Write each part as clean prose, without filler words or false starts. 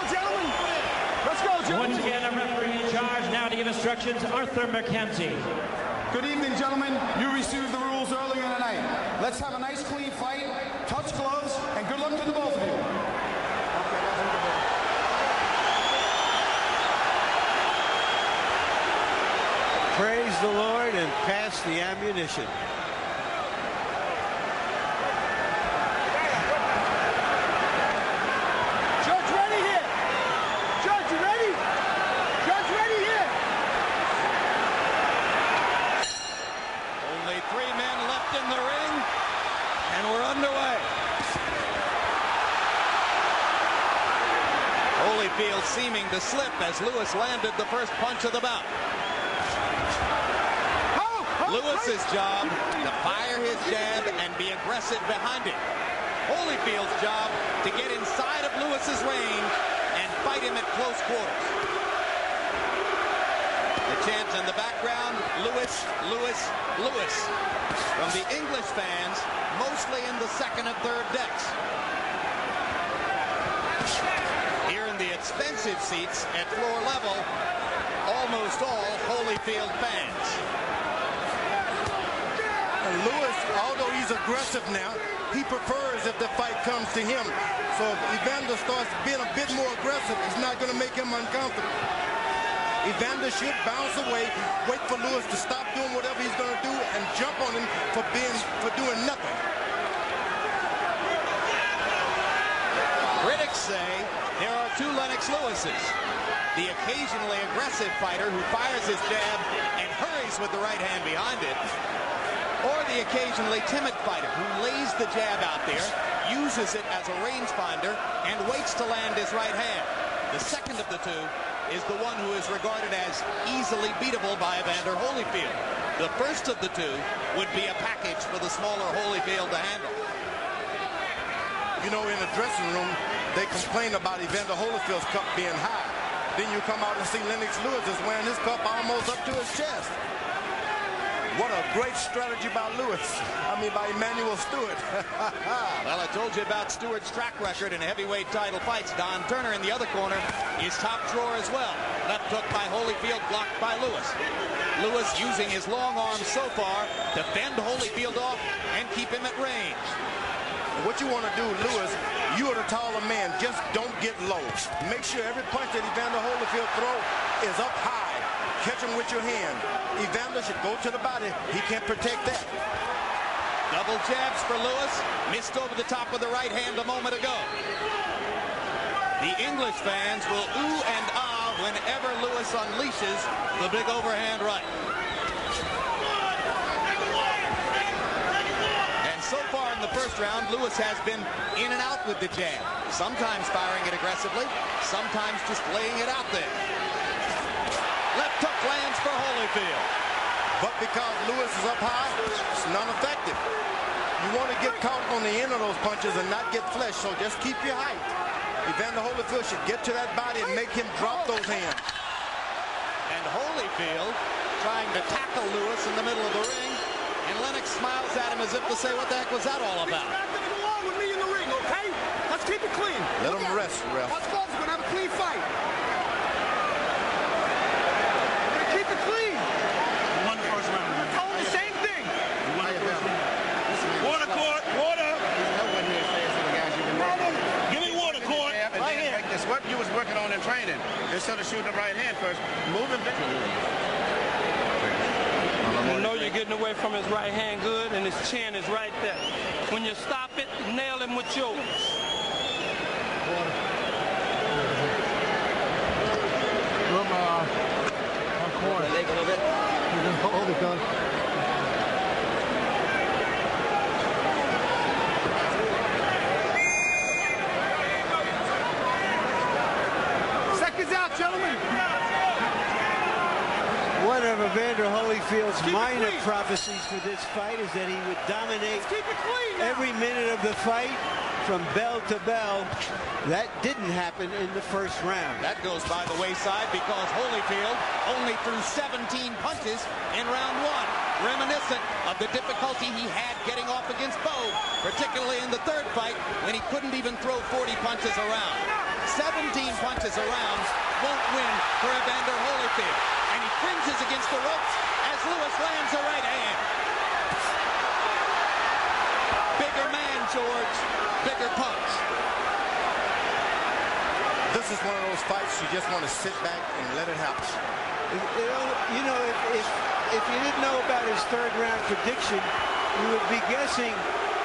gentlemen. Let's go, gentlemen. Once again, a referee in charge now to give instructions, Arthur McKenzie. Good evening, gentlemen. You received the rules earlier tonight. Let's have a nice, clean fight, touch gloves, and good luck to the both of you. Praise the Lord and pass the ammunition. Judge ready here. Judge, you ready? Judge ready here. Only 3 men left in the ring, and we're underway. Holyfield seeming to slip as Lewis landed the first punch of the bout. Lewis's job to fire his jab and be aggressive behind it. Holyfield's job to get inside of Lewis's range and fight him at close quarters. The chants in the background, Lewis, Lewis, Lewis, from the English fans, mostly in the second and third decks. Here in the expensive seats at floor level, almost all Holyfield fans. Lewis, although he's aggressive now, he prefers if the fight comes to him. So if Evander starts being a bit more aggressive, it's not going to make him uncomfortable. Evander should bounce away, wait for Lewis to stop doing whatever he's going to do, and jump on him for doing nothing. Critics say there are 2 Lennox Lewises. The occasionally aggressive fighter who fires his jab and hurries with the right hand behind it, or the occasionally timid fighter who lays the jab out there, uses it as a rangefinder, and waits to land his right hand. The second of the 2 is the one who is regarded as easily beatable by Evander Holyfield. The first of the 2 would be a package for the smaller Holyfield to handle. You know, in the dressing room, they complain about Evander Holyfield's cup being high. Then you come out and see Lennox Lewis is wearing his cup almost up to his chest. What a great strategy by Lewis. By Emmanuel Stewart. Well, I told you about Stewart's track record in heavyweight title fights. Don Turner in the other corner is top drawer as well. Left hook by Holyfield, blocked by Lewis. Lewis using his long arm so far to fend Holyfield off and keep him at range. What you want to do, Lewis, you are the taller man. Just don't get low. Make sure every punch that Evander Holyfield throw is up high. Catch him with your hand. Evander should go to the body. He can't protect that. Double jabs for Lewis. Missed over the top of the right hand a moment ago. The English fans will ooh and ah whenever Lewis unleashes the big overhand right. And so far in the first round, Lewis has been in and out with the jab. Sometimes firing it aggressively, sometimes just laying it out there. Left hook lands for Holyfield. But because Lewis is up high, it's not effective. You want to get caught on the end of those punches and not get flesh, so just keep your height. Evander Holyfield should get to that body and make him drop those hands. And Holyfield trying to tackle Lewis in the middle of the ring, and Lennox smiles at him as if to say, what the heck was that all about? He's not going to go on with me in the ring, okay? Let's keep it clean. Let him rest, ref. Us folks are going to have a clean fight. Keep it clean. You won the first round. I told him the same thing. You won the first round. Water, court, water. Give me water, court. Right here. It's what you was working on in training. Instead of shooting the right hand first, move it back. You know you're getting away from his right hand good, and his chin is right there. When you stop it, nail him with yours. Corner. Leg a little bit. Hold it, gun. Seconds out, gentlemen. One of Evander Holyfield's minor prophecies for this fight is that he would dominate every minute of the fight from bell to bell. That didn't happen in the first round. That goes by the wayside because Holyfield only threw 17 punches in round 1. Reminiscent of the difficulty he had getting off against Bo, particularly in the third fight when he couldn't even throw 40 punches around. 17 punches around won't win for Evander Holyfield. And he cringes against the ropes as Lewis lands a right hand. Bigger man, George. Bigger punch. This is one of those fights you just want to sit back and let it happen. You know, if you didn't know about his third round prediction, you would be guessing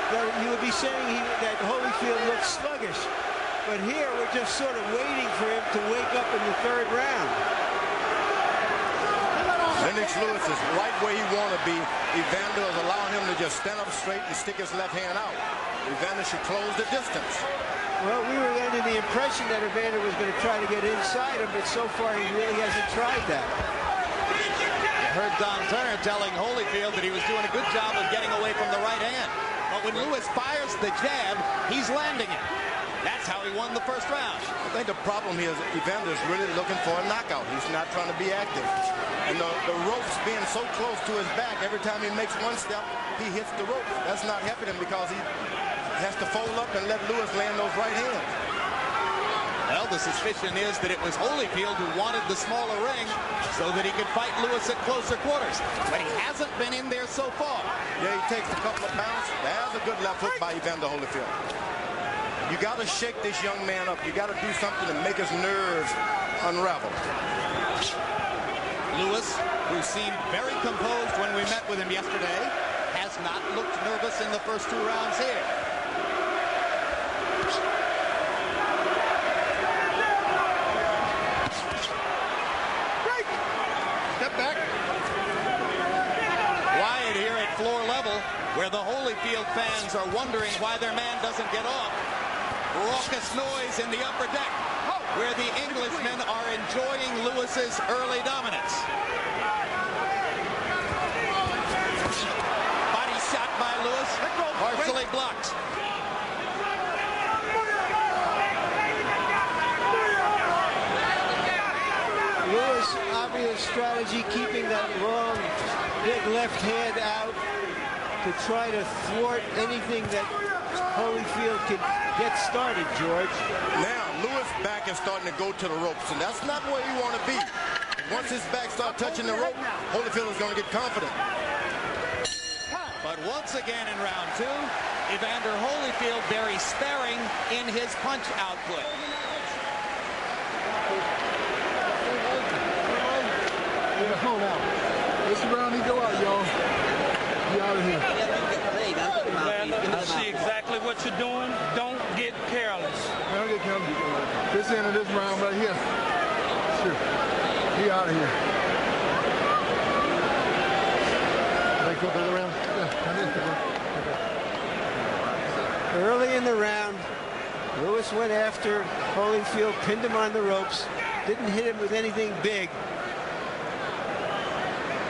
that you would be saying that Holyfield looks sluggish. But here we're just sort of waiting for him to wake up in the third round. Lennox Lewis is right where he want to be. Evander is allowing him to just stand up straight and stick his left hand out. Evander should close the distance. Well, we were under the impression that Evander was going to try to get inside him, but so far he really hasn't tried that. You heard Don Turner telling Holyfield that he was doing a good job of getting away from the right hand. But when Lewis fires the jab, he's landing it. That's how he won the first round. I think the problem here is Evander's really looking for a knockout. He's not trying to be active. And the ropes being so close to his back, every time he makes one step, he hits the rope. That's not helping him because he has to fold up and let Lewis land those right hands. Well, the suspicion is that it was Holyfield who wanted the smaller ring so that he could fight Lewis at closer quarters. But he hasn't been in there so far. Yeah, he takes a couple of pounds. There's a good left hook by Evander Holyfield. You got to shake this young man up. You got to do something to make his nerves unravel. Lewis, who seemed very composed when we met with him yesterday, has not looked nervous in the first two rounds here. Step back. Quiet here at floor level, where the Holyfield fans are wondering why their man doesn't get off. Raucous noise in the upper deck, where the Englishmen are enjoying Lewis's early dominance. Body shot by Lewis, partially blocked. Lewis, obvious strategy, keeping that long, big left hand out to try to thwart anything that Holyfield can get started, George. Now, Lewis' back is starting to go to the ropes, and that's not where you want to be. Once his back starts touching the rope, Holyfield is going to get confident. But once again in round two, Evander Holyfield very sparing in his punch output. Hold out. This round he go out, y'all. Be out of here. I see exactly what you're doing. Don't get careless. Don't get careless. This end of this round right here. Sure. Be out of here. They go to the round. Yeah. Early in the round, Lewis went after Holyfield, pinned him on the ropes, didn't hit him with anything big,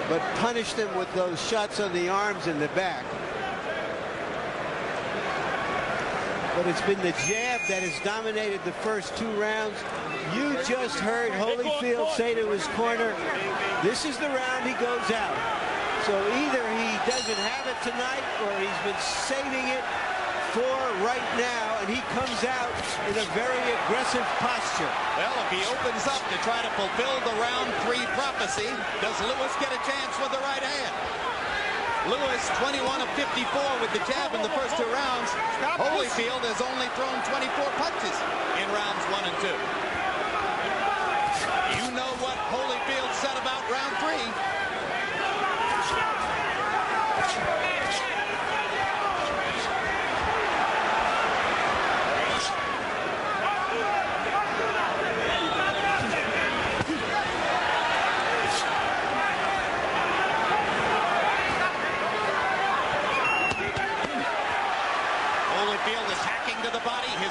but punished him with those shots on the arms and the back. But it's been the jab that has dominated the first two rounds. You just heard Holyfield say to his corner, this is the round he goes out. So either he doesn't have it tonight or he's been saving it for right now, and he comes out in a very aggressive posture. Well, if he opens up to try to fulfill the round three prophecy, does Lewis get a chance with the right hand? Lewis, 21 of 54 with the jab in the first two rounds. Holyfield has only thrown 24 punches in rounds 1 and 2. You know what Holyfield said about round three.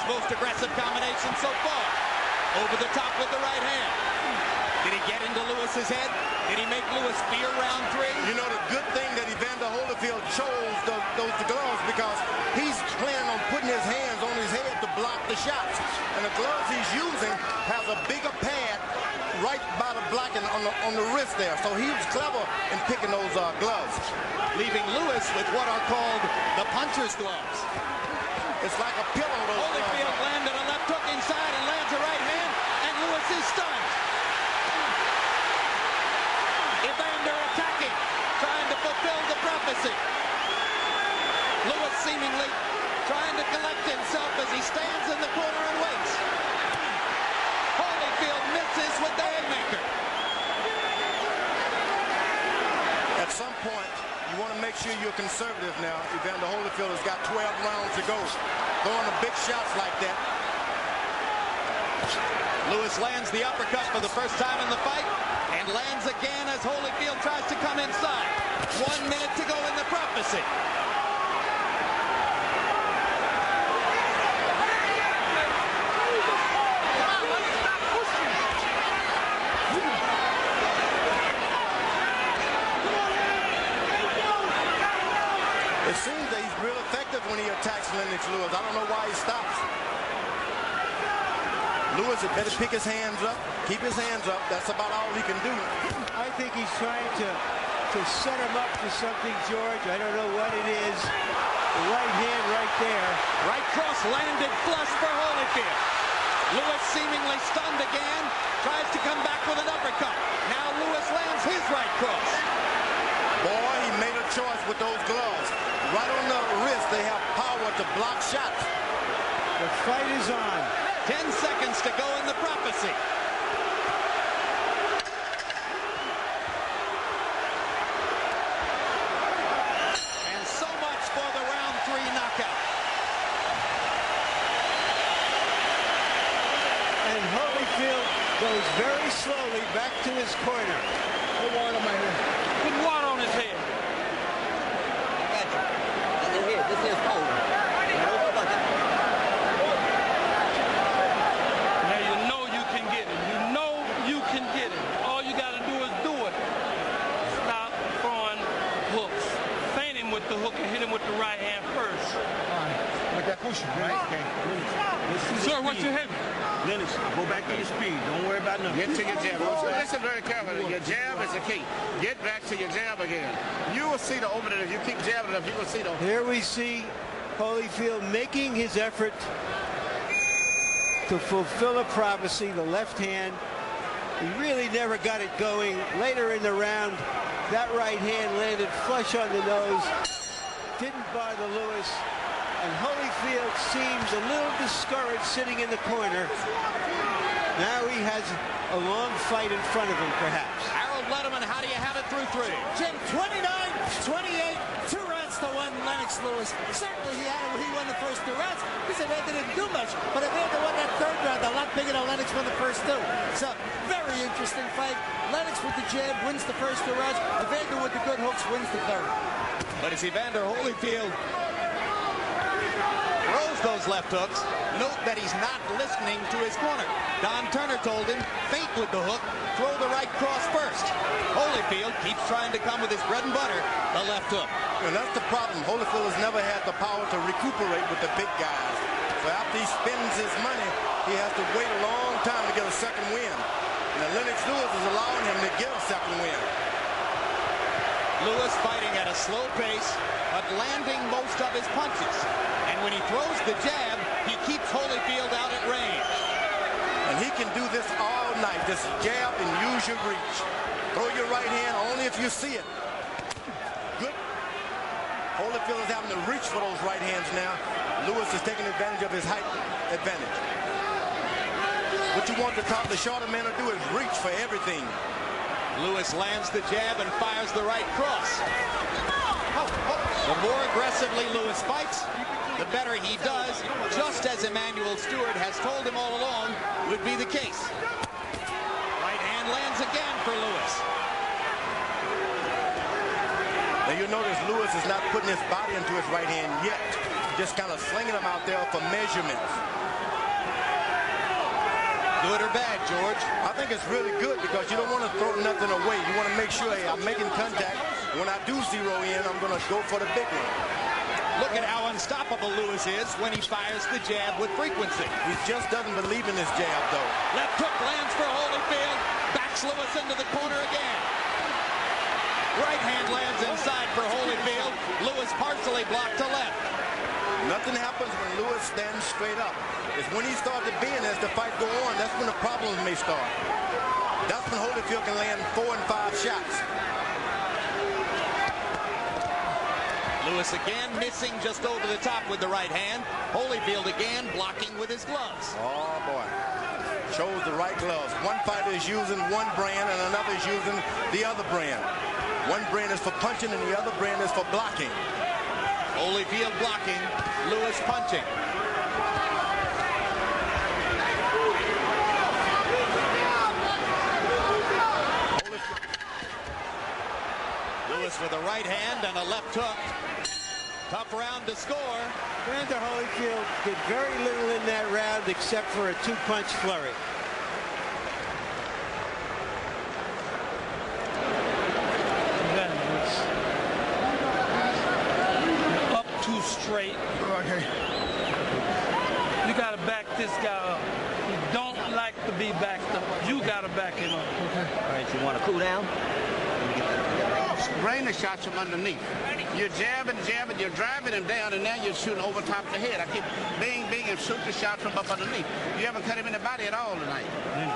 Most aggressive combination so far. Over the top with the right hand. Did he get into Lewis's head? Did he make Lewis fear round three? You know, the good thing that Evander Holyfield chose those gloves because he's planning on putting his hands on his head to block the shots. And the gloves he's using has a bigger pad right by the blocking on the wrist there. So he was clever in picking those gloves. Leaving Lewis with what are called the puncher's gloves. It's like a pillow. Holyfield landed a left hook inside and lands a right hand. prophecy. Lewis seemingly trying to collect himself as he stands in the corner and waits. Holyfield misses with the haymaker. At some point, you want to make sure you're conservative now. Evander Holyfield has got 12 rounds to go. Throwing the big shots like that. Lewis lands the uppercut for the first time in the fight and lands again as Holyfield tries to come inside. 1 minute to go in the prophecy. It seems that he's real effective when he attacks Lennox Lewis. I don't know why he stops. Lewis had better pick his hands up, keep his hands up. That's about all he can do. I think he's trying to set him up for something, George. I don't know what it is. The right hand right there. Right cross landed flush for Holyfield. Lewis seemingly stunned again, tries to come back with an uppercut. Now Lewis lands his right cross. Boy, he made a choice with those gloves. Right on the wrist, they have power to block shots. The fight is on. 10 seconds to go in the prophecy. And so much for the round 3 knockout. And Holyfield goes very slowly back to his corner. Put water on my head. Put water on his head. This is cold. Now you know you can get it. You know you can get it. All you got to do is do it. Stop throwing hooks. Feint him with the hook and hit him with the right hand first. Like that cushion, right? Okay. Sir, what's your head? Lennox, go back to your speed. Don't worry about nothing. Get to your jab. Listen very carefully. Your jab is the key. Get back to your jab again. You will see the opening. If you keep jabbing enough, you will see the opening. Here we see Holyfield making his effort to fulfill a prophecy, the left hand. He really never got it going. Later in the round, that right hand landed flush on the nose. Didn't bother Lewis. And Holyfield seems a little discouraged sitting in the corner. Now he has a long fight in front of him, perhaps. Harold Letterman, how do you have it through 3? Jim, 29-28, 2 rounds to 1, Lennox Lewis. Certainly he had it when he won the first 2 rounds because Evander didn't do much. But Evander won that 3rd round a lot bigger than Lennox won the first 2. So, very interesting fight. Lennox with the jab wins the first 2 rounds. Evander with the good hooks wins the 3rd. But as Evander Holyfield throws those left hooks, note that he's not listening to his corner. Don Turner told him, feint with the hook, throw the right cross first. Holyfield keeps trying to come with his bread and butter, the left hook. And that's the problem. Holyfield has never had the power to recuperate with the big guys. So after he spends his money, he has to wait a long time to get a second win. And Lennox Lewis is allowing him to get a second win. Lewis fighting at a slow pace, but landing most of his punches. And when he throws the jab, he keeps Holyfield out at range. And he can do this all night. Just jab and use your reach. Throw your right hand only if you see it. Good. Holyfield is having to reach for those right hands now. Lewis is taking advantage of his height advantage. What you want the shorter man to do is reach for everything. Lewis lands the jab and fires the right cross. The more aggressively Lewis fights, the better he does, just as Emmanuel Stewart has told him all along would be the case. Right hand lands again for Lewis. Now you notice Lewis is not putting his body into his right hand yet. Just kind of slinging him out there for measurements. Good or bad, George? I think it's really good because you don't want to throw nothing away. You want to make sure, hey, I'm making contact. When I do zero in, I'm going to go for the big one. Look at how unstoppable Lewis is when he fires the jab with frequency. He just doesn't believe in his jab, though. Left hook lands for Holyfield. Backs Lewis into the corner again. Right hand lands inside for Holyfield. Lewis partially blocked to left. Nothing happens when Lewis stands straight up. It's when he starts to bend as the fight go on, that's when the problems may start. That's when Holyfield can land 4 and 5 shots. Lewis again missing just over the top with the right hand. Holyfield again blocking with his gloves. Oh, boy. Chose the right gloves. One fighter is using one brand and another is using the other brand. One brand is for punching and the other brand is for blocking. Holyfield blocking, Lewis punching. Lewis with a right hand and a left hook. Tough round to score. Evander Holyfield did very little in that round except for a two-punch flurry. Up too straight. Okay. You got to back this guy up. He don't like to be backed up. You got to back him up. Okay. All right, you want to cool down? Rain the shots from underneath. You're jabbing, you're driving him down, and now you're shooting over top of the head. I keep bing, and shoot the shot from up underneath. You haven't cut him in the body at all tonight.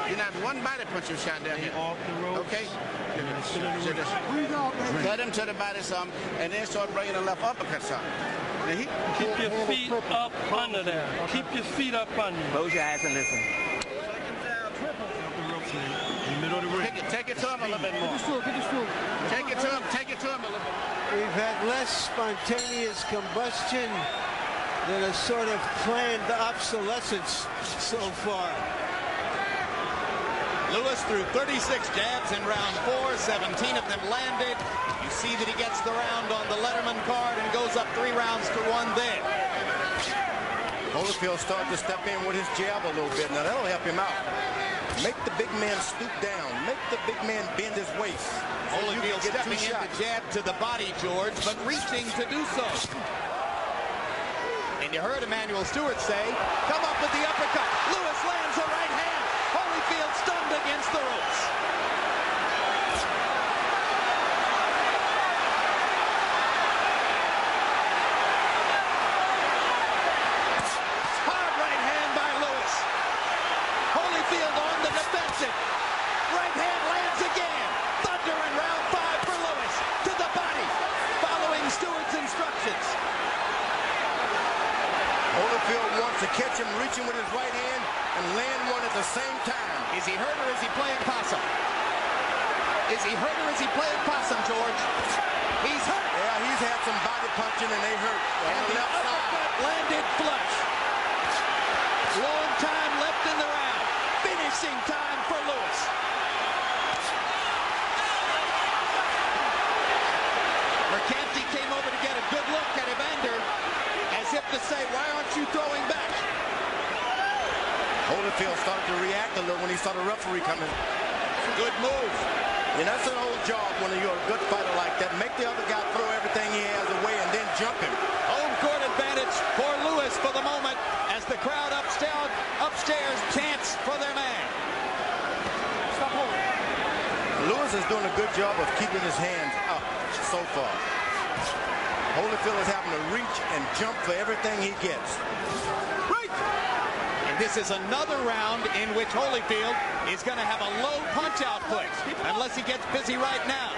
You're not one body punch your shot down here. Off the ropes. Okay? Cut him to the body some, and then start bringing the left uppercut some. Keep your feet up under there. Keep your feet up under. Close your eyes and listen. Take it to him a little bit more. Take it to him a little bit. We've had less spontaneous combustion than a sort of planned obsolescence so far. Lewis threw 36 jabs in round 4, 17 of them landed. You see that he gets the round on the Letterman card and goes up 3 rounds to 1 there. Holyfield started to step in with his jab a little bit. Now that'll help him out. Make the big man stoop down. Make the big man bend his waist. Holyfield stepping in the jab to the body, George, but reaching to do so. And you heard Emmanuel Stewart say, come up with the uppercut. Lewis lands a right hand. Holyfield stunned against the ropes. Hard right hand by Lewis. Holyfield on the defensive. Right hand lands again. Thunder in round 5 for Lewis. To the body. Following Stewart's instructions. Holyfield wants to catch him reaching with his right hand and land one at the same time. Is he hurt or is he playing possum? Is he hurt or is he playing possum, George? He's hurt. Yeah, he's had some body punching and they hurt. And the uppercut landed flush. Long time left in the round. Finishing time for Lewis. Mercanti came over to get a good look at Evander, as if to say, why aren't you throwing back? Holyfield started to react a little when he saw the referee coming. Good move. And that's an old job when you're a good fighter like that. Make the other guy throw everything he has away and then jump him. Home court advantage for Lewis for the moment as the crowd upstairs chants for their man. Stop holding. Lewis is doing a good job of keeping his hands up so far. Holyfield is having to reach and jump for everything he gets. This is another round in which Holyfield is going to have a low punch output unless he gets busy right now.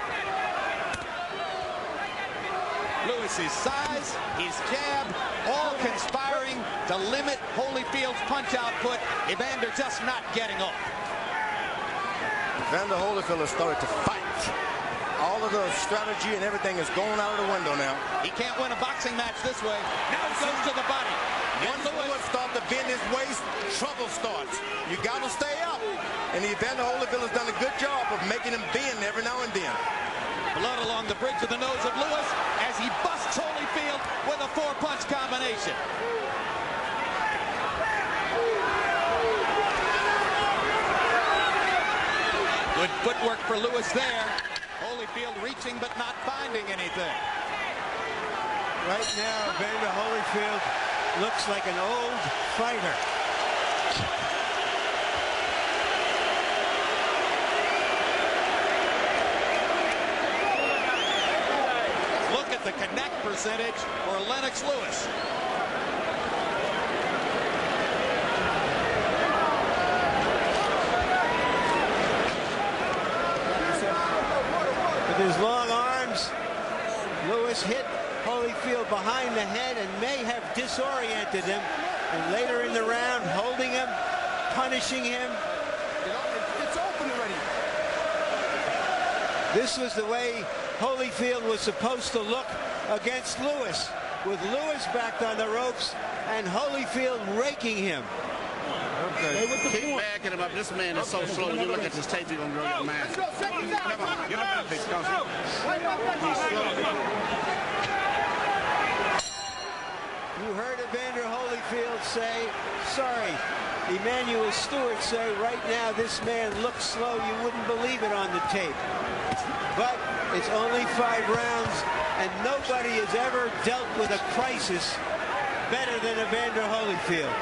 Lewis's size, his jab, all conspiring to limit Holyfield's punch output. Evander just not getting off. Evander Holyfield has started to fight. All of the strategy and everything is going out of the window now. He can't win a boxing match this way. Now he goes to the body. Once Lewis starts to bend his waist, trouble starts. You got to stay up. And Evander Holyfield has done a good job of making him bend every now and then. Blood along the bridge of the nose of Lewis as he busts Holyfield with a 4-punch combination. Good footwork for Lewis there. Holyfield reaching but not finding anything. Right now, Evander Holyfield looks like an old fighter. Look at the connect percentage for Lennox Lewis. With his long arms, Lewis hit Holyfield behind the head and may have disoriented him. And later in the round, holding him, punishing him. It's open already. This was the way Holyfield was supposed to look against Lewis, with Lewis back on the ropes and Holyfield raking him. Okay. Keep backing him up. This man is so slow. You look at this tape, you're going to grow your mind. Come on, get up there, he's slow. You heard Evander Holyfield say, sorry. Emanuel Stewart say, right now this man looks slow. You wouldn't believe it on the tape. But it's only 5 rounds, and nobody has ever dealt with a crisis better than Evander Holyfield.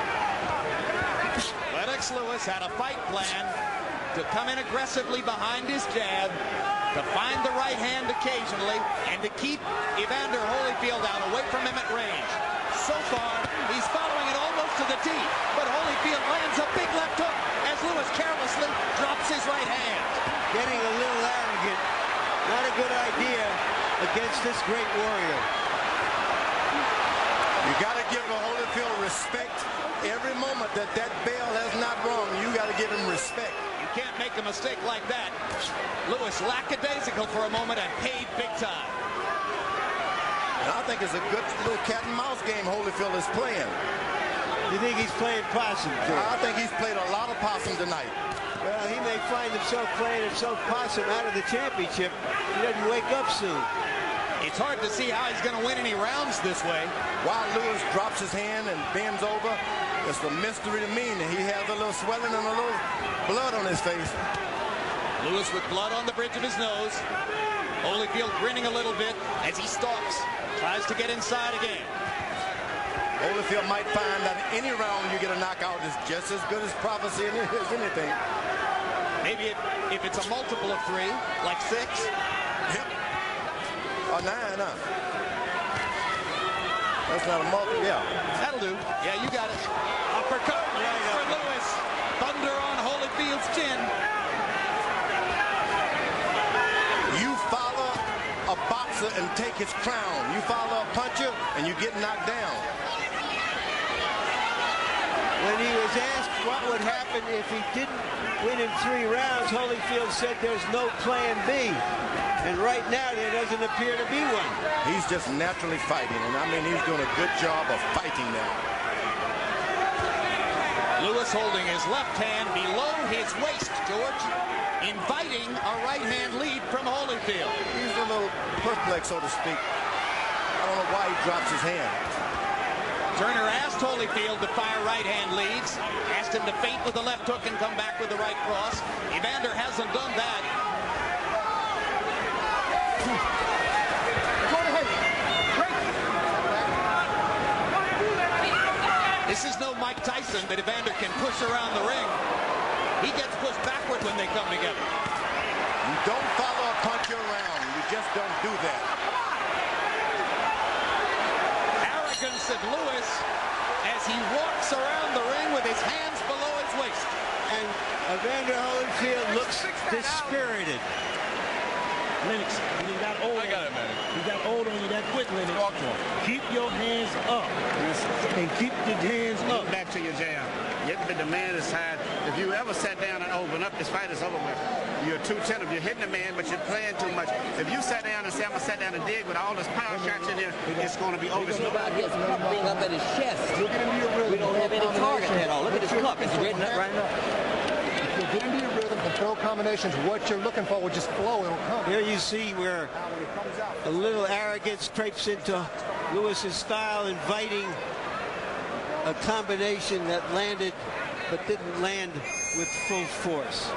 Lennox Lewis had a fight plan to come in aggressively behind his jab, to find the right hand occasionally, and to keep Evander Holyfield out away from him at range. So far, he's following it almost to the tee, but Holyfield lands a big left hook as Lewis carelessly drops his right hand. Getting a little arrogant. Not a good idea against this great warrior. You got to give Holyfield respect. Every moment that bell has not rung, you got to give him respect. You can't make a mistake like that. Lewis lackadaisical for a moment and paid big time. And I think it's a good little cat and mouse game Holyfield is playing. You think he's playing possum, George? I think he's played a lot of possum tonight. Well, he may find himself playing himself possum out of the championship. He doesn't wake up soon. It's hard to see how he's going to win any rounds this way. While Lewis drops his hand and bends over, it's a mystery to me. He has a little swelling and a little blood on his face. Lewis with blood on the bridge of his nose. Holyfield grinning a little bit as he stalks. Tries to get inside again. Holyfield might find that any round you get a knockout is just as good as prophecy as anything. Maybe if it's a multiple of 3, like 6. Yep. Or 9, huh? That's not a multiple, yeah. That'll do. Yeah, you got it. Uppercut for Lewis. Thunder on Holyfield's chin. You follow a boxer and take his crown. You follow a puncher and you get knocked down. When he was asked what would happen if he didn't win in 3 rounds, Holyfield said there's no plan B. And right now there doesn't appear to be one. He's just naturally fighting, and I mean he's doing a good job of fighting now. Lewis holding his left hand below his waist, George, inviting a right hand lead from Holyfield. He's a little perplexed, so to speak. I don't know why he drops his hand. Turner asked Holyfield to fire right-hand leads, asked him to feint with the left hook and come back with the right cross. Evander hasn't done that. This is no Mike Tyson that Evander can push around the ring. He gets pushed backward when they come together. You don't follow a puncher around. You just don't do that. Arrogance of Lewis as he walks around the ring with his hands below his waist. And Evander Holyfield looks dispirited. Lennox, you got old. I got it, man. You got old on you that quick, Lennox. Talk to him. Keep your hands up. And keep your hands up. Get back to your jam. The demand is high. If you ever sat down and open up, this fight is over with. You're too tentative. You're hitting the man, but you're playing too much. If you sat down and say, I'm going to sit down and dig with all this power shots in there, it's going to be over. Nobody gets cup being up at his chest. We don't have any target at all. Look at his cup. It's written up right now. If you get into your rhythm, control combinations, what you're looking for will just flow. It'll come. Here you see where a little arrogance creeps into Lewis's style, inviting a combination that landed but didn't land with full force.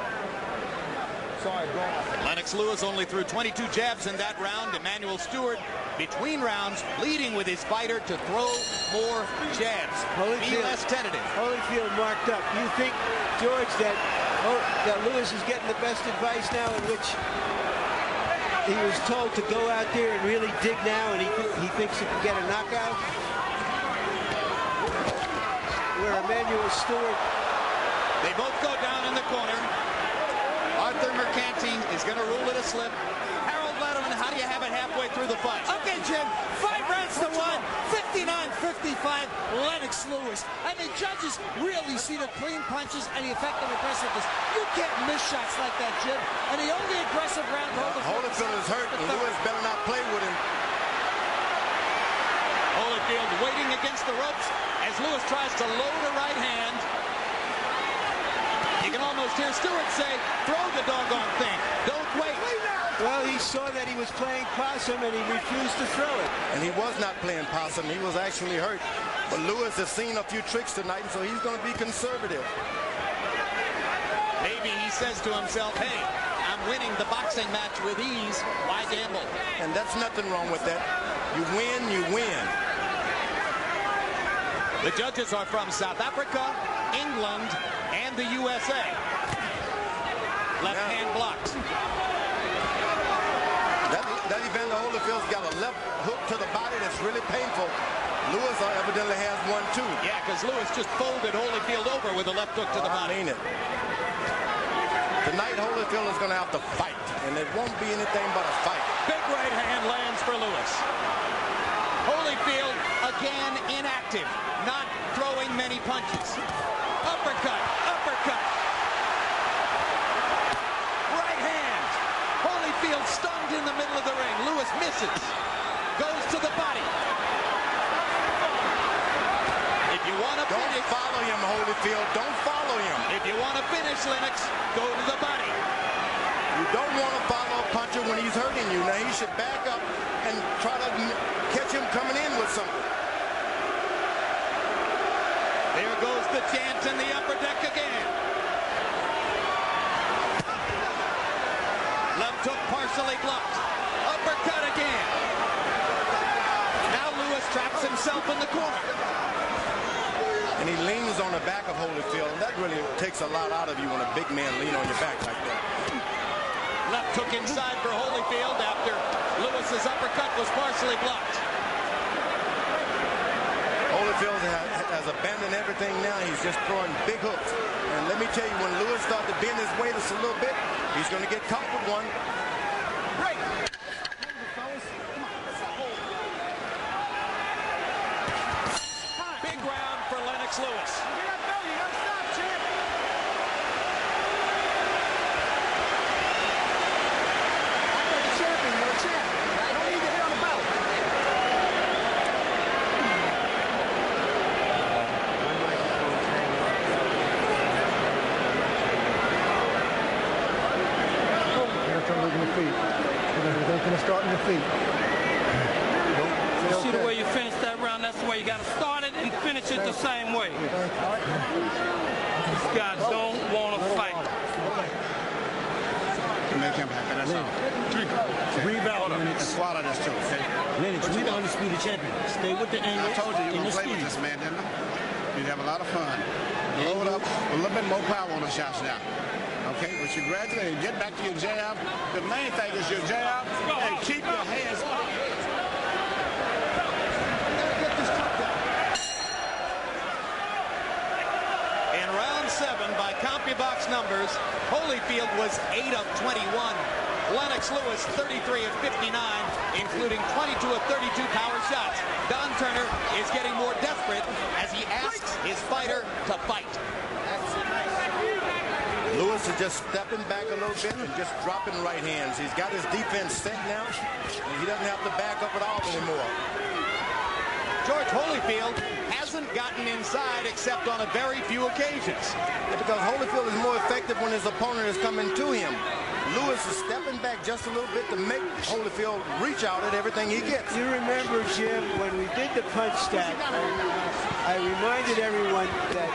Sorry, go on. Lennox Lewis only threw 22 jabs in that round. Emanuel Stewart, between rounds, leading with his fighter to throw more jabs. Be less tentative. Holyfield marked up. You think, George, that Lewis is getting the best advice now, in which he was told to go out there and really dig now, and he thinks he can get a knockout? Where Emanuel Stewart... They both go down in the corner. Arthur Mercanti is going to rule it a slip. Harold Letterman, how do you have it halfway through the fight? Okay, Jim, fight rounds to 1, 59-55, Lennox Lewis. I mean, judges really see the clean punches and the effective aggressiveness. You can't miss shots like that, Jim. And the only aggressive round Holyfield is hurt, and Lewis better not play with him. Holyfield waiting against the ropes as Lewis tries to load a right hand. You can almost hear Stewart say, throw the doggone thing. Don't wait. Well, he saw that he was playing possum, and he refused to throw it. And he was not playing possum. He was actually hurt. But Lewis has seen a few tricks tonight, and so he's going to be conservative. Maybe he says to himself, hey, I'm winning the boxing match with ease. Why gamble? And that's nothing wrong with that. You win, you win. The judges are from South Africa, England, and the USA. Left hand blocked. That Evander Holyfield's got a left hook to the body that's really painful. Lewis evidently has one too. Yeah, because Lewis just folded Holyfield over with a left hook to the body. I mean it. Tonight Holyfield is going to have to fight, and it won't be anything but a fight. Big right hand lands for Lewis. Holyfield again inactive, not throwing many punches. Uppercut, uppercut. Right hand. Holyfield stunned in the middle of the ring. Lewis misses. Goes to the body. If you want to finish, don't follow him, Holyfield. Don't follow him. If you want to finish, Lennox, go to the body. You don't want to follow a puncher when he's hurting you. Now he should back up and try to catch him coming in with something. There goes the chant in the upper deck again. Left hook partially blocked. Uppercut again. Now Lewis traps himself in the corner. And he leans on the back of Holyfield, and that really takes a lot out of you when a big man lean on your back like that. Left hook inside for Holyfield after Lewis's uppercut was partially blocked. Holyfield has abandoned everything now. He's just throwing big hooks. And let me tell you, when Lewis starts to bend his weight just a little bit, he's going to get caught with one. Break. Big round for Lennox Lewis. See the way you finish that round? That's the way you got to start it and finish it the same way. These guys don't want to fight. Make him happy, that's all. Rebound. Swallow this too, okay? Lennox, we the undisputed champion. Stay with the angle. I told you you were going to play with this man, didn't I? You'd have a lot of fun. Load up a little bit more power on the shots now. Okay, but you gradually get back to your jab. The main thing is your jab, and keep your hands up. In round 7, by CompuBox numbers, Holyfield was 8 of 21. Lennox Lewis, 33 of 59, including 22 of 32 power shots. Don Turner is getting more desperate as he asks his fighter to fight. Lewis is just stepping back a little bit and just dropping right hands. He's got his defense set now, and he doesn't have to back up at all anymore. George Holyfield hasn't gotten inside except on a very few occasions. Because Holyfield is more effective when his opponent is coming to him. Lewis is stepping back just a little bit to make Holyfield reach out at everything he gets. You remember, Jim, when we did the punch stack, I reminded everyone that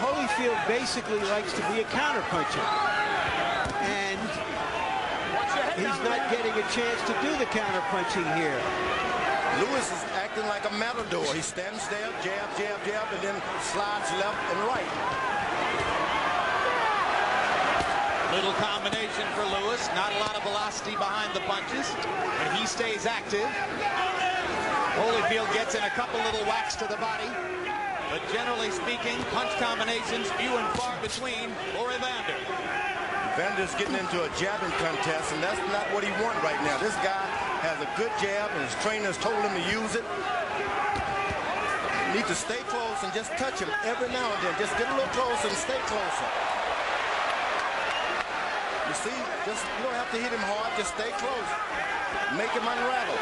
Holyfield basically likes to be a counterpuncher. And he's not getting a chance to do the counterpunching here. Lewis is acting like a matador. He stands there, jab, jab, jab, and then slides left and right. Little combination for Lewis. Not a lot of velocity behind the punches, but he stays active. Holyfield gets in a couple little whacks to the body. But generally speaking, punch combinations few and far between for Evander. Evander's getting into a jabbing contest, and that's not what he wants right now. This guy has a good jab, and his trainers told him to use it. You need to stay close and just touch him every now and then. Just get a little closer and stay closer. You see, you don't have to hit him hard. Just stay close. Make him unravel.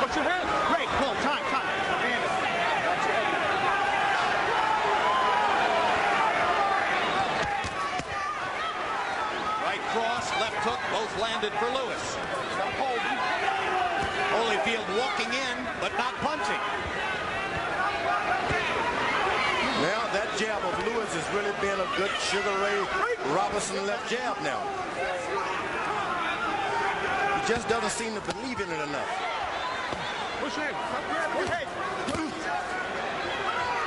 Put your head. Great. Pull. Time. Right cross, left hook, both landed for Lewis. Holyfield walking in, but not punching. Now that jab of Lewis has really been a good Sugar Ray Robinson left jab now. He just doesn't seem to believe in it enough.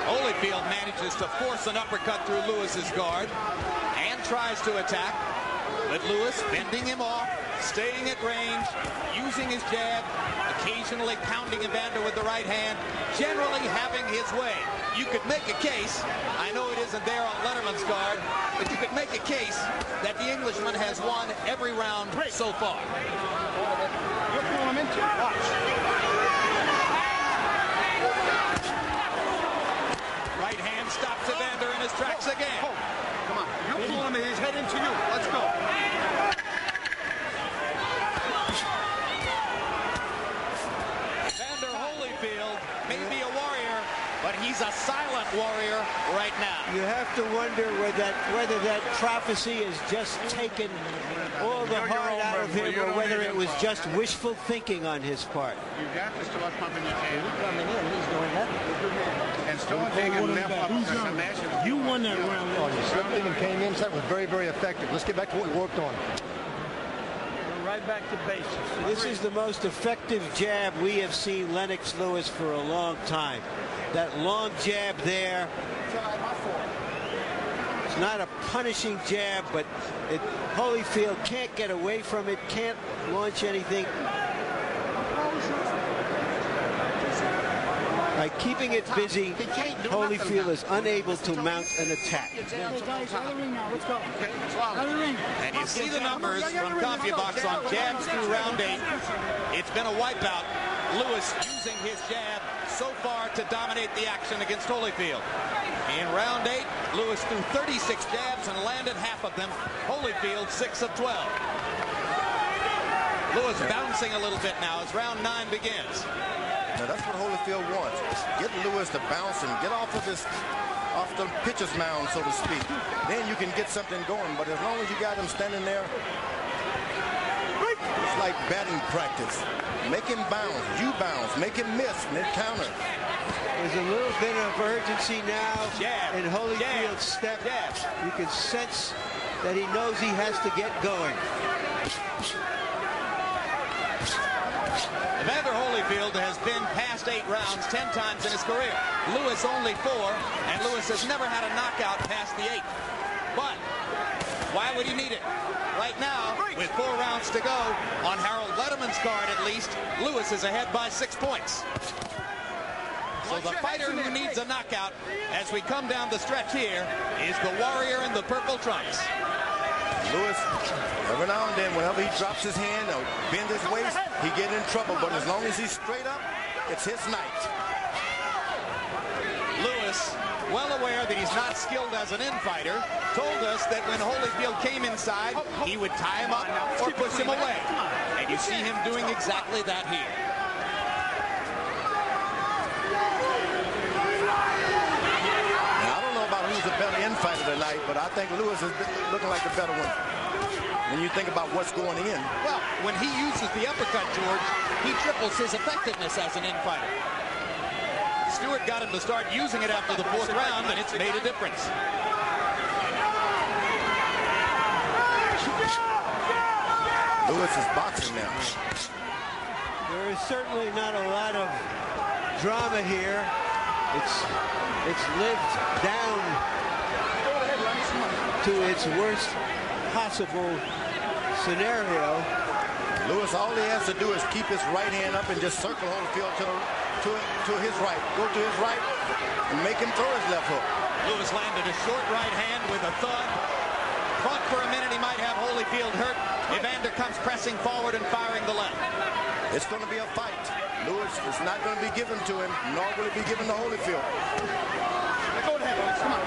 Holyfield manages to force an uppercut through Lewis's guard and tries to attack, but Lewis bending him off, staying at range, using his jab, occasionally pounding Evander with the right hand, generally having his way. You could make a case, I know it isn't there on Letterman's guard, but you could make a case that the Englishman has won every round so far. You're pulling him into it. Watch. Right hand stops Evander in his tracks again. Come on. You're pulling him, his head into you. Let's go. Evander Holyfield may be a warrior, but he's a silent warrior right now. You have to wonder whether that prophecy has just taken all the heart out of him, or whether it was just wishful thinking on his part. You got to start pumping your head. Coming in, he's doing that. And start taking left up. You won that round. Something and came in. That was very, very effective. Let's get back to what we worked on. Right back to basics. This is the most effective jab we have seen Lennox Lewis for a long time. That long jab there. It's not a punishing jab, but Holyfield can't get away from it, can't launch anything. By keeping it busy, Holyfield is unable to mount an attack. And you see the numbers from CompuBox on jabs through round 8. It's been a wipeout. Lewis using his jab so far to dominate the action against Holyfield. In round 8, Lewis threw 36 jabs and landed half of them. Holyfield 6 of 12. Lewis bouncing a little bit now as round 9 begins. Now that's what Holyfield wants. Get Lewis to bounce and get off of the pitcher's mound, so to speak. Then you can get something going. But as long as you got him standing there, it's like batting practice. Make him bounce, you bounce, make him miss, and then counter. There's a little bit of urgency now in Holyfield's step. You can sense that he knows he has to get going. Evander Holyfield has been past 8 rounds 10 times in his career. Lewis only 4, and Lewis has never had a knockout past the 8th. But why would he need it? Right now, with 4 rounds to go, on Harold Letterman's card at least, Lewis is ahead by 6 points. So the fighter who needs a knockout as we come down the stretch here is the warrior in the purple trunks. Lewis, every now and then, whenever he drops his hand or bends his waist, he get in trouble. But as long as he's straight up, it's his night. Lewis, well aware that he's not skilled as an infighter, told us that when Holyfield came inside, he would tie him up or push him away. And you see him doing exactly that here. Now, I don't know about who's the better infighter tonight, but I think Lewis is looking like the better one. When you think about what's going in. Well, when he uses the uppercut, George, he triples his effectiveness as an infighter. Stewart got him to start using it after the 4th round, and it's made a difference. Lewis is boxing now. There is certainly not a lot of drama here. It's lived down to its worst possible scenario. Lewis, all he has to do is keep his right hand up and just circle Holyfield to his right. Go to his right and make him throw his left hook. Lewis landed a short right hand with a thud. Thought for a minute he might have Holyfield hurt, Evander comes pressing forward and firing the left. It's going to be a fight. Lewis is not going to be given to him, nor will it be given to Holyfield. Go ahead, Lewis. Come on.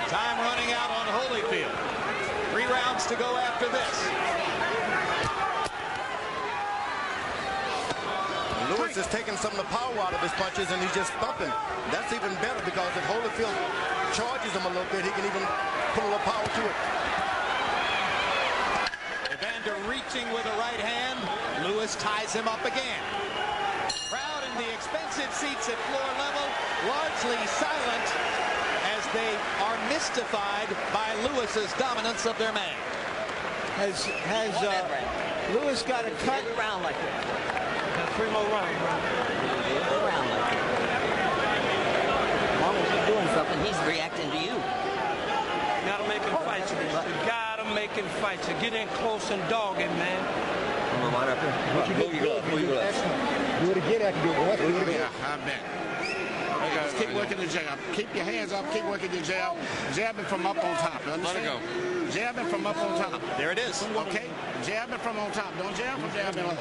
Time running out on Holyfield. 3 rounds to go after this. Lewis is taking some of the power out of his punches, and he's just thumping. That's even better because if Holyfield charges him a little bit, he can even put a little power to it. Evander reaching with a right hand. Lewis ties him up again. Crowd in the expensive seats at floor level, largely silent as they are mystified by Lewis's dominance of their man. Has Lewis got a cut? Round like that. 3 more rounds, bro. Around like that. As long as you're doing something, he's reacting to you. Gotta make him fight you. You gotta make him fight you. Get in close and dog him, man. Come on, right up here. Move your glove. Move your glove. Do it again after you do it. Yeah, I bet. Just keep working the jab. Keep your hands up. Keep working your jab. Jabbing from up on top. You understand? Let it go. Jabbing from up on top. There it is. Okay? Jabbing from on top. Don't jab from jabbing up.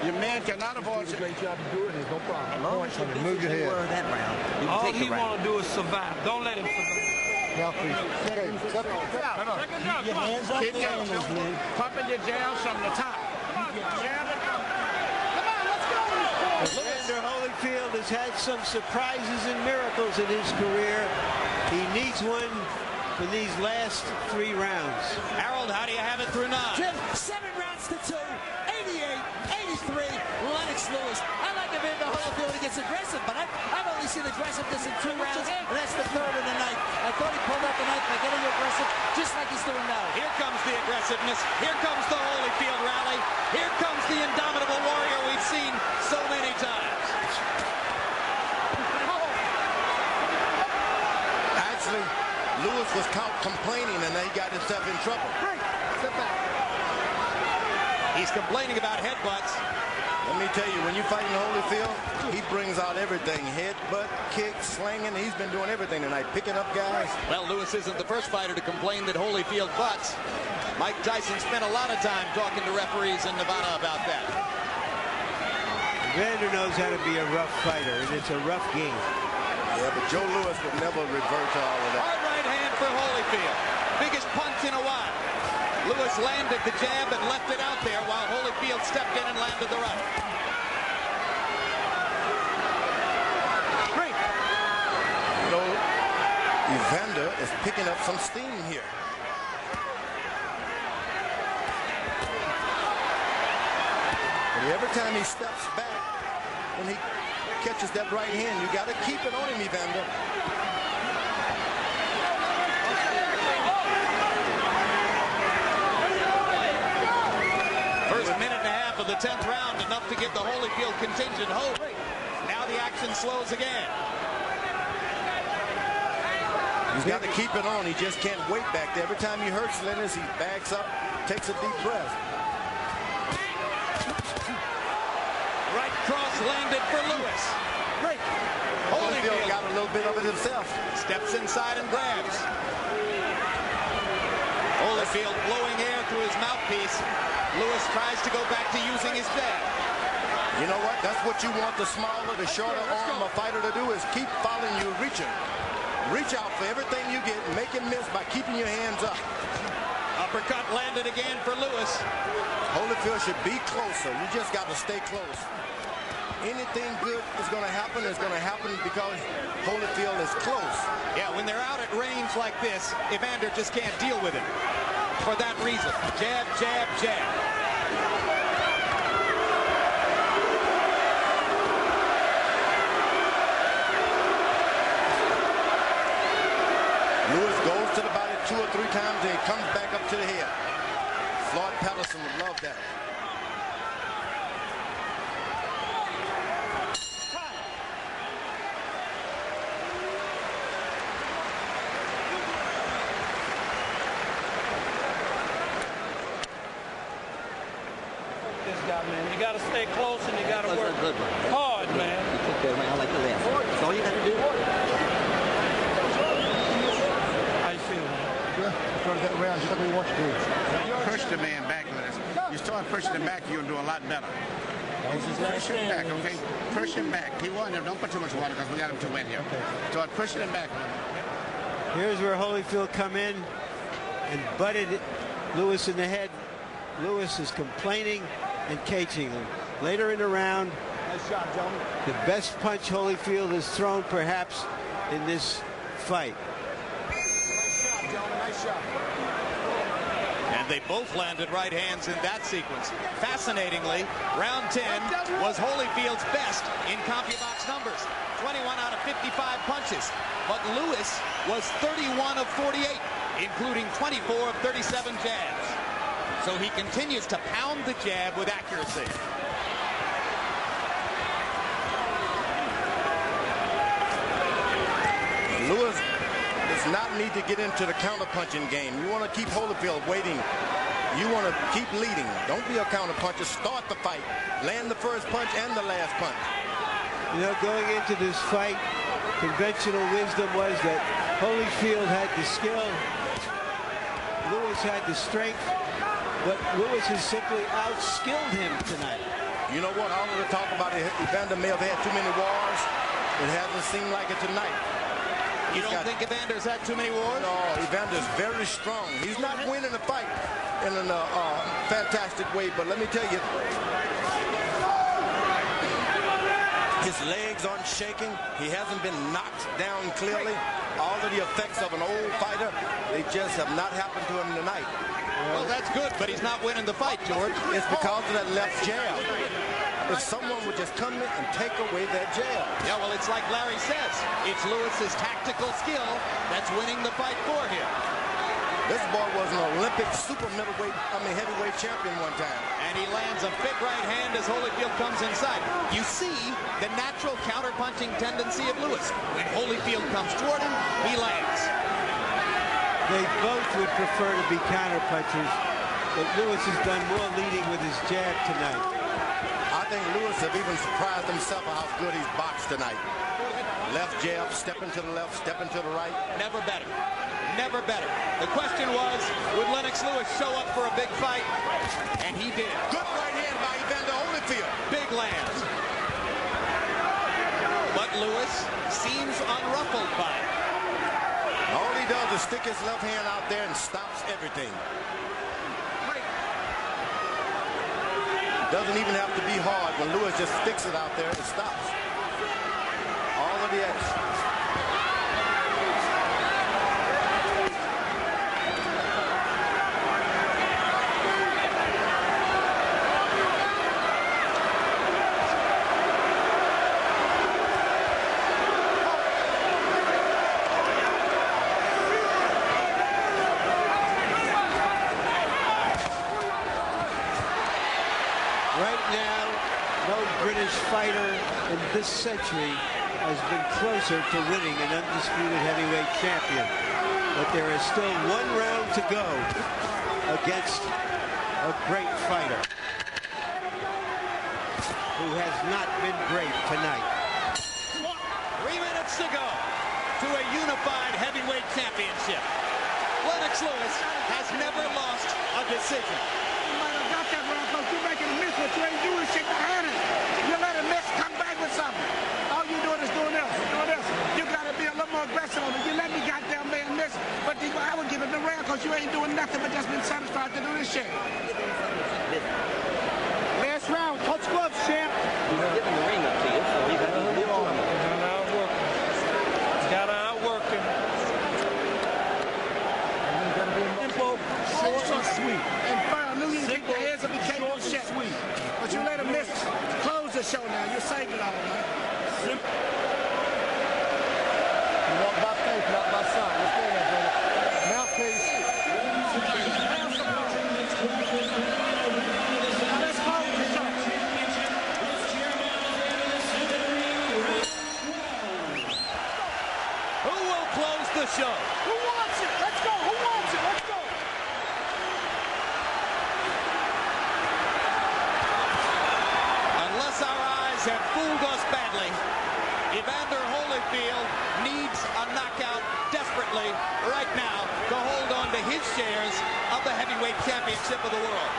Your man cannot avoid you. Great job to do it. There's no problem. Move your head. That round. You can All take he the round. want to do is survive. Don't let him survive. Now, please. Okay, step out. Keep your hands up. Keep pumping your jabs from the top. Jabbing. Evander Holyfield has had some surprises and miracles in his career. He needs one for these last 3 rounds. Harold, how do you have it through 9? Jim, 7 rounds to 2, 88-83, Lennox Lewis. I like Evander Holyfield. He gets aggressive, but I've only seen aggressiveness in 2 rounds, and that's the 3rd of the night. I thought he pulled out the knife by getting aggressive, just like he's doing now. Here comes the aggressiveness. Here comes the Holyfield rally. Here comes the indomitable warrior we've seen so many times. Actually, Lewis was caught complaining, and then he got himself in trouble. Step back. He's complaining about headbutts. Let me tell you, when you're fighting Holyfield, he brings out everything. Headbutt, kick, slinging. He's been doing everything tonight, picking up guys. Well, Lewis isn't the first fighter to complain that Holyfield butts. Mike Tyson spent a lot of time talking to referees in Nevada about that. Evander knows how to be a rough fighter, and it's a rough game. Yeah, but Joe Lewis would never revert to all of that. Hard right hand for Holyfield. Biggest punch in a while. Lewis landed the jab and left it out there while Holyfield stepped in and landed the right. You know, Evander is picking up some steam here. But every time he steps back, when he catches that right hand, you got to keep it on him, Evander. First minute and a half of the 10th round, enough to give the Holyfield contingent hope. Now the action slows again. He's got to keep it on. He just can't wait back there. Every time he hurts Lennox, he backs up, takes a deep breath. Right cross landed for Lewis. Holyfield got a little bit of it himself. Steps inside and grabs. Holyfield blowing air through his mouthpiece. Lewis tries to go back to using his jab. You know what? That's what you want the smaller, the shorter arm a fighter to do, is keep following you, reaching. Reach out for everything you get and make him miss by keeping your hands up. Uppercut landed again for Lewis. Holyfield should be closer. You just got to stay close. Anything good is going to happen because Holyfield is close. Yeah, when they're out at range like this, Evander just can't deal with it. For that reason, jab, jab, jab. Lewis goes to the body 2 or 3 times, and he comes back up to the head. Floyd Patterson would love that. This guy, man, you got to stay close and you got to work hard, man. You took that round like the last one. That's all you got to do. How you feel, man? Yeah. started that round just like we want you to. Push the man back, Lennox. You start pushing him back, you'll do a lot better. Push him back, okay? Push him back. He won him. Don't put too much water because we got him too wet here. Start pushing him back. Here's where Holyfield come in and butted Lewis in the head. Lewis is complaining and caging him. Later in the round, Nice shot, gentlemen. the best punch Holyfield has thrown perhaps in this fight. Nice shot, gentlemen. Nice shot. And they both landed right hands in that sequence. Fascinatingly, round 10 was Holyfield's best in CompuBox numbers. 21 out of 55 punches. But Lewis was 31 of 48, including 24 of 37 jabs. So he continues to pound the jab with accuracy. Lewis does not need to get into the counter-punching game. You want to keep Holyfield waiting. You want to keep leading. Don't be a counter-puncher. Start the fight. Land the first punch and the last punch. You know, going into this fight, conventional wisdom was that Holyfield had the skill, Lewis had the strength, but Lewis has simply outskilled him tonight. You know what? All of the talk about Evander may have had too many wars. It hasn't seemed like it tonight. You don't think Evander's had too many wars? No, Evander's very strong. He's not winning the fight in a fantastic way, but let me tell you, his legs aren't shaking. He hasn't been knocked down clearly. All of the effects of an old fighter, they just have not happened to him tonight. Well, that's good, but he's not winning the fight, George. It's because of that left jab. If someone would just come in and take away that jab. Yeah, well, it's like Larry says. It's Lewis's tactical skill that's winning the fight for him. This boy was an Olympic heavyweight champion one time. And he lands a big right hand as Holyfield comes inside. You see the natural counter-punching tendency of Lewis. When Holyfield comes toward him, he lands. They both would prefer to be counter-punchers, but Lewis has done more leading with his jab tonight. I think Lewis have even surprised himself at how good he's boxed tonight. Left jab, stepping to the left, stepping to the right. Never better. Never better. The question was, would Lennox Lewis show up for a big fight? And he did. Good right hand by Evander Holyfield. Big lands. But Lewis seems unruffled by it. All he does is stick his left hand out there and stops everything. Doesn't even have to be hard. When Lewis just sticks it out there, it stops. All of the action. Fighter in this century has been closer to winning an undisputed heavyweight champion. But there is still one round to go against a great fighter who has not been great tonight. 3 minutes to go to a unified heavyweight championship. Lennox Lewis has never lost a decision. You might have got that round because you're making a miss. What you ain't doing is shake the hand. You let him miss, come back with something. All you doing is doing this, doing this. You got to be a little more aggressive on it. You let me goddamn man miss, but I would give it the round because you ain't doing nothing but just been satisfied to do this shit. Last round, touch gloves, champ. He's giving the ring up to you, so he's got to move on. Got to outwork him. Simple, short and sweet. And firm, I knew you didn't take the heads up, you can't do shit. Sweet. But you let him miss. Close the show now. You saved it all, man. Simple. You walk by faith, not by sight. Let's go there, brother. Mouthpiece. Let's close the show. Who will close the show? Who wants it? Let's go. Who wants it? Let's go. Unless our eyes have fooled us badly, Evander Holyfield needs a knockout desperately right now to hold on to his his shares of the heavyweight championship of the world.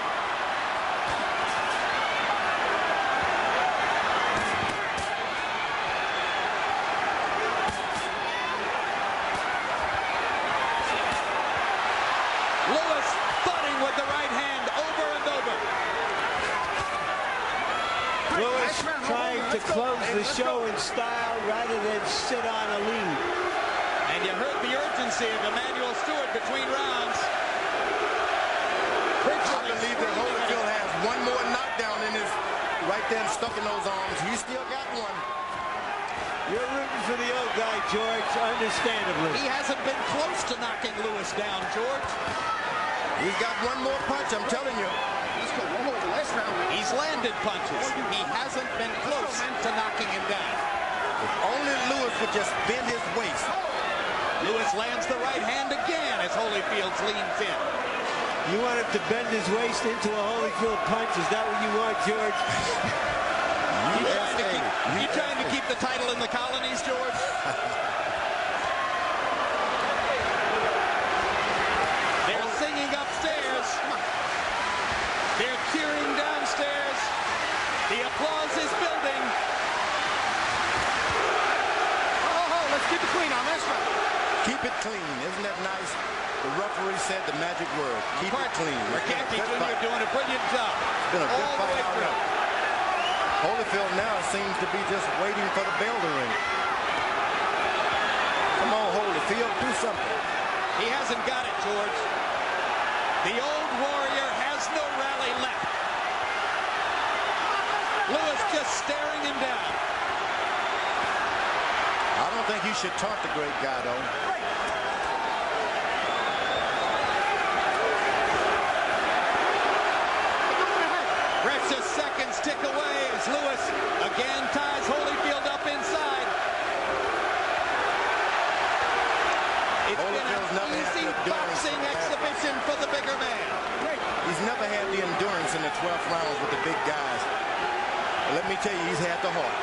Lewis butting with the right hand over and over. Lewis trying to close the show in style rather than sit on a lead. And you heard the urgency of Emmanuel Stewart between rounds. I believe that Holyfield has one more knockdown in his right there stuck in those arms. He still got one. You're rooting for the old guy, George, understandably. He hasn't been close to knocking Lewis down, George. He's got one more punch, I'm telling you. He's landed punches. He hasn't been close to knocking him down. If only Lewis would just bend his waist. Lewis lands the right hand again as Holyfield leans in. You want him to bend his waist into a Holyfield punch? Is that what you want, George? You trying to keep the title in the colonies, George? They're singing upstairs. They're cheering downstairs. The applause is building. Oh, let's keep it clean on this one. Keep it clean. Isn't that nice? The referee said the magic word. Keep it clean. McCarthy Jr. doing a brilliant job. It's been a good fight out there. Holyfield now seems to be just waiting for the bell to ring. Come on, Holyfield, do something. He hasn't got it, George. The old warrior has no rally left. Lewis just staring him down. I don't think you should taunt the great guy, though. Precious seconds tick away as Lewis again ties Holyfield up inside. It's been an easy boxing exhibition for the bigger man. He's never had the endurance in the 12th rounds with the big guys. But let me tell you, he's had the heart.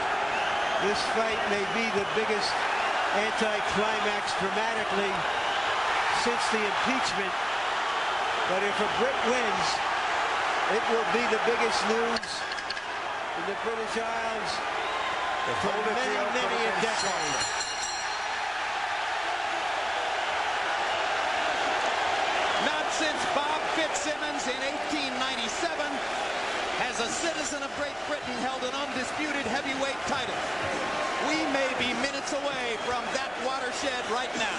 This fight may be the biggest anti-climax dramatically since the impeachment. But if a Brit wins, it will be the biggest news in the British Isles for many a decade. Not since Bob Fitzsimmons in 1897 has a citizen of Great Britain held an undisputed heavyweight title. We may be minutes away from that watershed right now.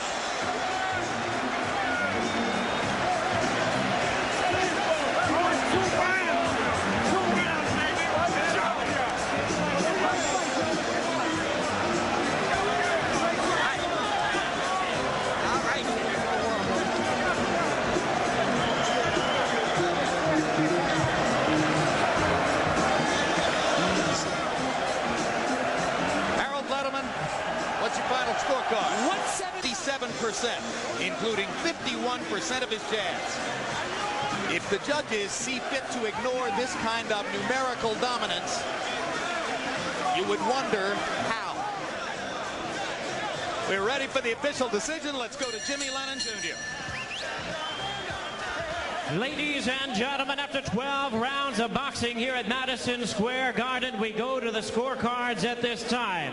What's your final scorecard? 177%, including 51% of his jabs. If the judges see fit to ignore this kind of numerical dominance, you would wonder how. We're ready for the official decision. Let's go to Jimmy Lennon Jr. Ladies and gentlemen, after 12 rounds of boxing here at Madison Square Garden, we go to the scorecards at this time.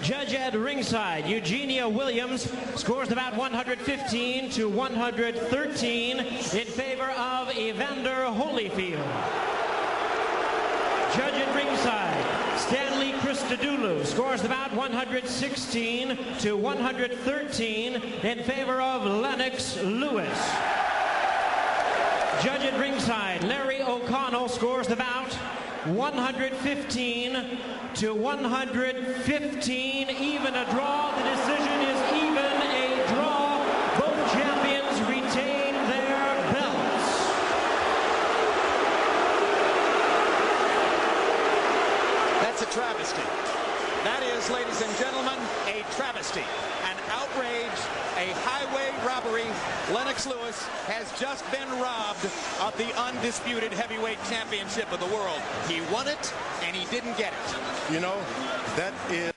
Judge at ringside, Eugenia Williams, scores about 115 to 113 in favor of Evander Holyfield. Judge at ringside, Stanley Christodoulou, scores about 116 to 113 in favor of Lennox Lewis. Judge at ringside, Larry O'Connell, scores the bout 115 to 115, even a draw. The decision is even a draw. Both champions retain their belts. That's a travesty. That is, ladies and gentlemen, a travesty, an outrage, a highway robbery. Lennox Lewis has just been robbed of the undisputed heavyweight championship of the world. He won it, and he didn't get it. You know, that is